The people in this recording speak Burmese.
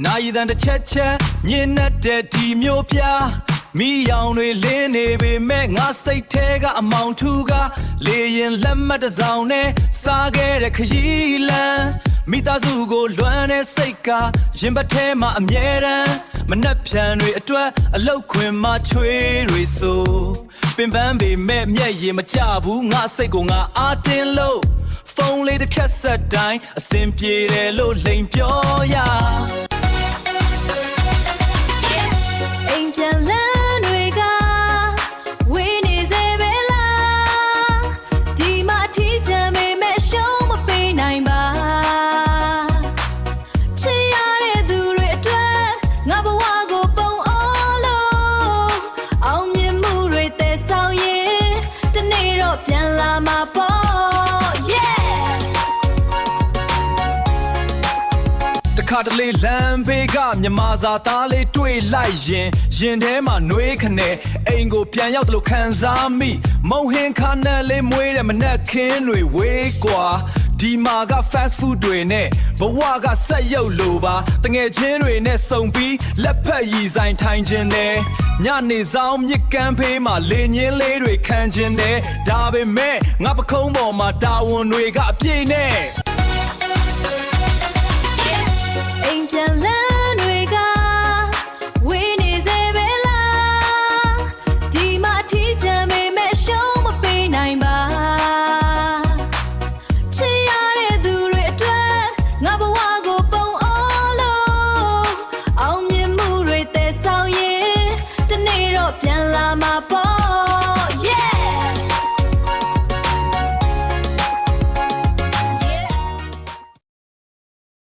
နာယီတန်တစ်ချက်ချက်ညင်တဲ့ဒီမျိုးပြမိရောင်တွေလင်းနေပေမဲ့ငါစိတ်ထဲကအမောင်ထူကလေရင်လက်မှတ်တစ်စောင်နဲ့စားခဲ့တဲ့ခရီးလမ်းမိသားစုကိုလွမ်းတဲ့စိတ်ကရင်ပတ်ထဲမှာအမြဲတမ်းမနှက်ဖြန်တွေအတွက်အလောက်ခွင်မှာချွေးတွေဆိုပင်ပန်းပေမဲ့မျက်ရည်မကျဘူးငါစိတ်ကိုငါအားတင်းလို့ဖုန်းလေးတစ်ခက်ဆက်တိုင်းအစင်ပြေတယ်လို့လိန်ပြောရခါတလေလမ်းဘေးကမြမစာသားလေးတွေ့လိုက်ရင်ထဲမှာနှွေးခနဲ့အိမ်ကိုပြန်ရောက်တယ်လို့ခံစားမိမုံဟင်းခါနဲ့လေးမွေးတဲ့မနက်ခင်းတွေဝေးကွာဒီမှာက fast food တွေနဲ့ဘဝကဆက်ရုပ်လိုပါတငယ်ချင်းတွေနဲ့စုံပြီးလက်ဖက်ရည်ဆိုင်ထိုင်ခြင်းနဲ့ညနေဆောင်မြစ်ကမ်းဖေးမှာလေညင်းလေးတွေခံခြင်းနဲ့ဒါပေမဲ့ငါပခုံးပေါ်မှာတာဝန်တွေကအပြည့်နဲ့